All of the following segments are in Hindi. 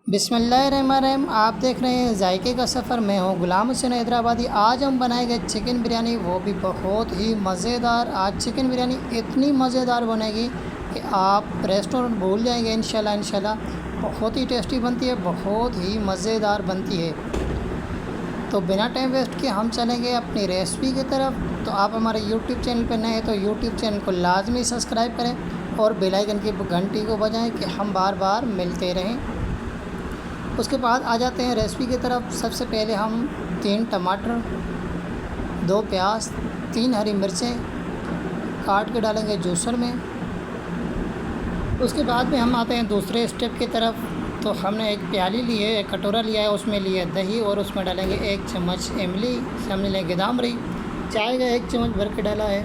बिस्मिल्लाहिर्रहमानिर्रहीम। आप देख रहे हैं जायके का सफ़र। मैं हूं गुलाम हुसैन हैदराबादी। आज हम बनाएंगे चिकन बिरयानी, वो भी बहुत ही मज़ेदार। आज चिकन बिरयानी इतनी मज़ेदार बनेगी कि आप रेस्टोरेंट भूल जाएंगे इंशाल्लाह। बहुत ही टेस्टी बनती है, बहुत ही मज़ेदार बनती है। तो बिना टाइम वेस्ट किए हम चलेंगे अपनी रेसिपी की तरफ। तो आप हमारे यूट्यूब चैनल पर नए हैं तो यूट्यूब चैनल को लाजमी सब्सक्राइब करें और बेल आइकन की घंटी को बजाएं कि हम बार बार मिलते रहें। उसके बाद आ जाते हैं रेसिपी की तरफ। सबसे पहले हम 3 टमाटर, 2 प्याज, 3 हरी मिर्चें काट के डालेंगे जूसर में। उसके बाद में हम आते हैं दूसरे स्टेप की तरफ। तो हमने एक प्याली ली है, एक कटोरा लिया है, उसमें लिया दही और उसमें डालेंगे 1 चम्मच इमली, हमने लेंगे दामरी, चाय का 1 चम्मच भर के डाला है।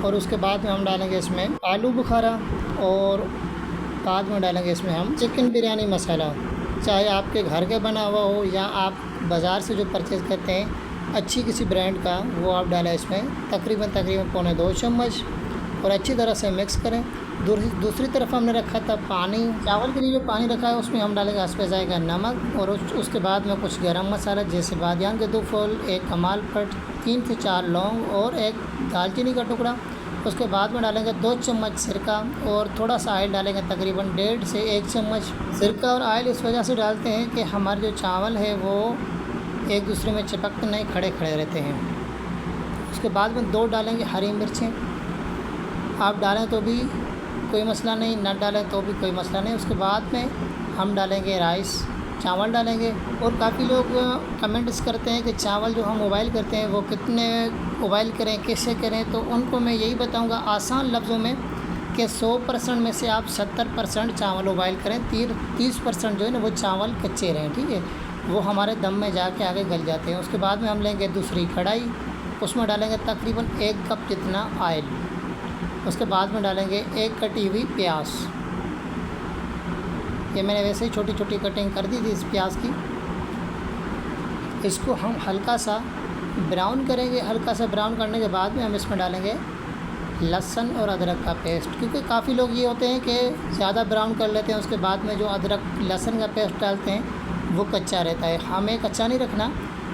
और उसके बाद में हम डालेंगे इसमें आलू बुखारा और बाद में डालेंगे इसमें हम चिकन बिरयानी मसाला। चाहे आपके घर का बना हुआ हो या आप बाज़ार से जो परचेज़ करते हैं अच्छी किसी ब्रांड का, वो आप डालें इसमें तकरीबन पौने 2 चम्मच और अच्छी तरह से मिक्स करें। दूसरी तरफ हमने रखा था पानी। चावल के लिए जो पानी रखा है उसमें हम डालेंगे हस्बे जायका नमक और उसके बाद में कुछ गरम मसाला जैसे बादियान के 2 फूल, 1 कमाल पट, 3 से 4 लौंग और 1 दालचीनी का टुकड़ा। उसके बाद में डालेंगे 2 चम्मच सिरका और थोड़ा सा ऑयल डालेंगे, तकरीबन 1.5 से 1 चम्मच। सिरका और ऑयल इस वजह से डालते हैं कि हमारे जो चावल है वो एक दूसरे में चिपकते नहीं, खड़े खड़े रहते हैं। उसके बाद में 2 डालेंगे हरी मिर्चें। आप डालें तो भी कोई मसला नहीं, न डालें तो भी कोई मसला नहीं। उसके बाद में हम डालेंगे राइस, चावल डालेंगे। और काफ़ी लोग कमेंट्स करते हैं कि चावल जो हम उबाइल करते हैं वो कितने उबाइल करें, कैसे करें। तो उनको मैं यही बताऊंगा आसान लफ्ज़ों में कि 100% में से आप 70% चावल उबाइल करें, 30% जो है ना वो चावल कच्चे रहें, ठीक है। वो हमारे दम में जाके आगे गल जाते हैं। उसके बाद में हम लेंगे दूसरी कढ़ाई, उसमें डालेंगे तकरीबन 1 कप जितना ऑयल। उसके बाद में डालेंगे 1 कटी हुई प्याज। ये मैंने वैसे ही छोटी छोटी कटिंग कर दी थी इस प्याज की। इसको हम हल्का सा ब्राउन करेंगे। हल्का सा ब्राउन करने के बाद में हम इसमें डालेंगे लहसुन और अदरक का पेस्ट, क्योंकि काफ़ी लोग ये होते हैं कि ज़्यादा ब्राउन कर लेते हैं, उसके बाद में जो अदरक लहसुन का पेस्ट डालते हैं वो कच्चा रहता है। हमें कच्चा नहीं रखना,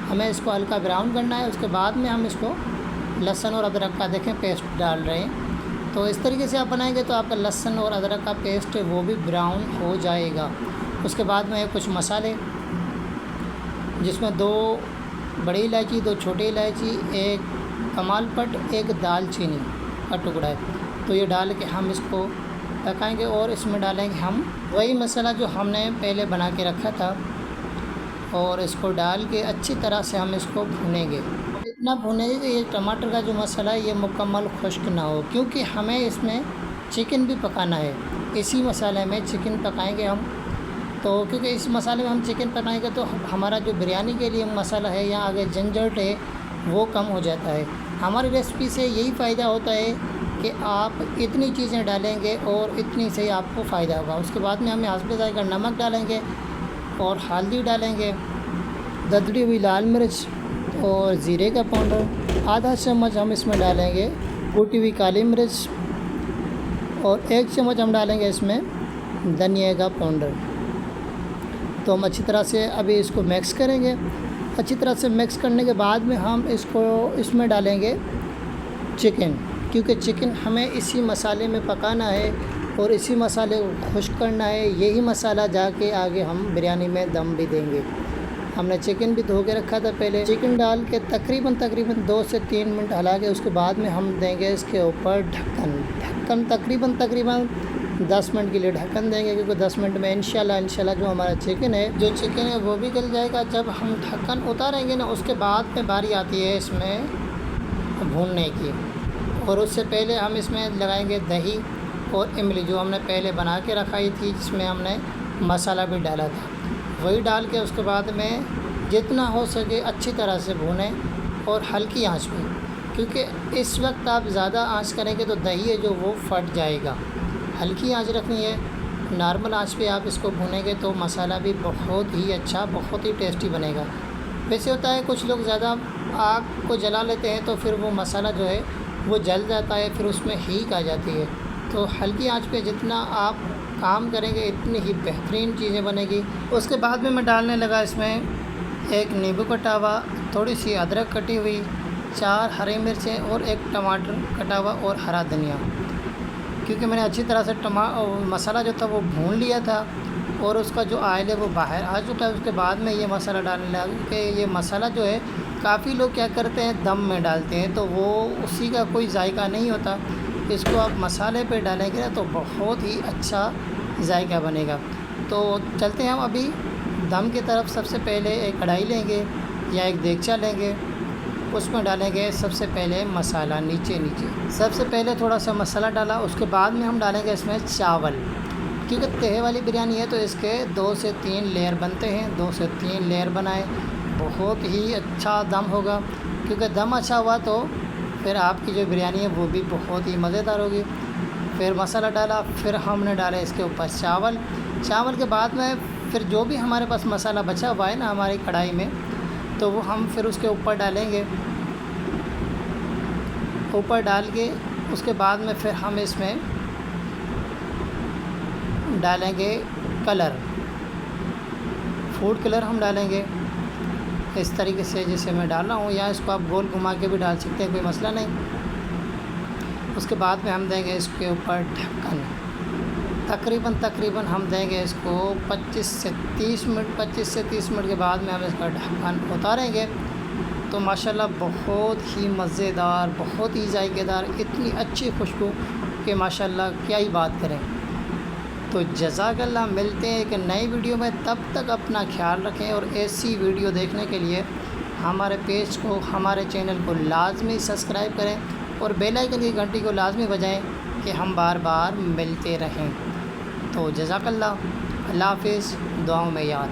हमें इसको हल्का ब्राउन करना है। उसके बाद में हम इसको लहसुन और अदरक का देखें पेस्ट डाल रहे हैं। तो इस तरीके से आप बनाएंगे तो आपका लहसुन और अदरक का पेस्ट है वो भी ब्राउन हो जाएगा। उसके बाद में कुछ मसाले, जिसमें 2 बड़ी इलायची, 2 छोटी इलायची, 1 कमाल पट, 1 दालचीनी का टुकड़ा है। तो ये डाल के हम इसको पकाएंगे और इसमें डालेंगे हम वही मसाला जो हमने पहले बना के रखा था और इसको डाल के अच्छी तरह से हम इसको भूनेंगे। इतना भुनेंगे कि ये टमाटर का जो मसाला है ये मुकम्मल खुश्क ना हो, क्योंकि हमें इसमें चिकन भी पकाना है। इसी मसाले में चिकन पकाएंगे हम। तो क्योंकि इस मसाले में हम चिकन पकाएंगे तो हमारा जो बिरयानी के लिए मसाला है या आगे झंझट है वो कम हो जाता है। हमारी रेसिपी से यही फ़ायदा होता है कि आप इतनी चीज़ें डालेंगे और इतनी से ही आपको फ़ायदा होगा। उसके बाद में हमें हस्बे जायका नमक डालेंगे और हल्दी डालेंगे, ददड़ी हुई लाल मिर्च और ज़ीरे का पाउडर, आधा चम्मच हम इसमें डालेंगे कूटी हुई काली मिर्च और 1 चम्मच हम डालेंगे इसमें धनिया का पाउडर। तो हम अच्छी तरह से अभी इसको मिक्स करेंगे। अच्छी तरह से मिक्स करने के बाद में हम इसमें डालेंगे चिकन, क्योंकि चिकन हमें इसी मसाले में पकाना है और इसी मसाले को खुश्क करना है। यही मसाला जाके आगे हम बिरयानी में दम भी देंगे। हमने चिकन भी धो के रखा था पहले। चिकन डाल के तकरीबन 2 से 3 मिनट हला के उसके बाद में हम देंगे इसके ऊपर ढक्कन तकरीबन 10 मिनट के लिए ढक्कन देंगे, क्योंकि 10 मिनट में इंशाल्लाह जो हमारा चिकन है वो भी गल जाएगा। जब हम ढक्कन उतारेंगे ना उसके बाद में बारी आती है इसमें भूनने की, और उससे पहले हम इसमें लगाएंगे दही और इमली जो हमने पहले बना के रखाई थी, जिसमें हमने मसाला भी डाला था, वही डाल के उसके बाद में जितना हो सके अच्छी तरह से भूनें और हल्की आंच पे, क्योंकि इस वक्त आप ज़्यादा आंच करेंगे तो दही है जो वो फट जाएगा। हल्की आंच रखनी है, नॉर्मल आंच पे आप इसको भूनेंगे तो मसाला भी बहुत ही अच्छा, बहुत ही टेस्टी बनेगा। वैसे होता है कुछ लोग ज़्यादा आग को जला लेते हैं तो फिर वो मसाला जो है वो जल जाता है, फिर उसमें हीक आ जाती है। तो हल्की आंच पे जितना आप काम करेंगे इतनी ही बेहतरीन चीज़ें बनेगी। उसके बाद में मैं डालने लगा इसमें एक नींबू कटा हुआ, थोड़ी सी अदरक कटी हुई, 4 हरी मिर्चें और एक टमाटर कटा हुआ और हरा धनिया। क्योंकि मैंने अच्छी तरह से मसाला जो था वो भून लिया था और उसका जो ऑयल है वो बाहर आ चुका है। उसके बाद में ये मसाला डालने लगा कि ये मसाला जो है काफ़ी लोग क्या करते हैं दम में डालते हैं, तो वो उसी का कोई जायका नहीं होता। इसको आप मसाले पे डालेंगे ना तो बहुत ही अच्छा जायका बनेगा। तो चलते हैं हम अभी दम की तरफ। सबसे पहले एक कढ़ाई लेंगे या एक देगचा लेंगे, उसमें डालेंगे सबसे पहले मसाला नीचे सबसे पहले थोड़ा सा मसाला डाला। उसके बाद में हम डालेंगे इसमें चावल, क्योंकि तहे वाली बिरयानी है तो इसके 2 से 3 लेयर बनते हैं। 2 से 3 लेयर बनाए, बहुत ही अच्छा दम होगा। क्योंकि दम अच्छा हुआ तो फिर आपकी जो बिरयानी है वो भी बहुत ही मज़ेदार होगी। फिर मसाला डाला, फिर हमने डाला इसके ऊपर चावल के बाद में फिर जो भी हमारे पास मसाला बचा हुआ है ना हमारी कढ़ाई में, तो वो हम फिर उसके ऊपर डालेंगे। ऊपर डाल के उसके बाद में फिर हम इसमें डालेंगे कलर, फूड कलर हम डालेंगे इस तरीके से जैसे मैं डाल रहा हूँ, या इसको आप गोल घुमा के भी डाल सकते हैं, कोई मसला नहीं। उसके बाद में हम देंगे इसके ऊपर ढक्कन। तकरीबन हम देंगे इसको 25 से 30 मिनट के बाद में हम इसका ढक्कन उतारेंगे। तो माशाल्लाह बहुत ही मज़ेदार, बहुत ही जायकेदार, इतनी अच्छी खुशबू कि माशाल्लाह क्या ही बात करें। तो जज़ाकल्लाह, मिलते हैं एक नई वीडियो में। तब तक अपना ख्याल रखें और ऐसी वीडियो देखने के लिए हमारे पेज को, हमारे चैनल को लाजमी सब्सक्राइब करें और बेल आइकन की घंटी को लाजमी बजाएं कि हम बार बार मिलते रहें। तो जज़ाकल्लाह, अल्लाह हाफ़िज़, दुआओं में याद।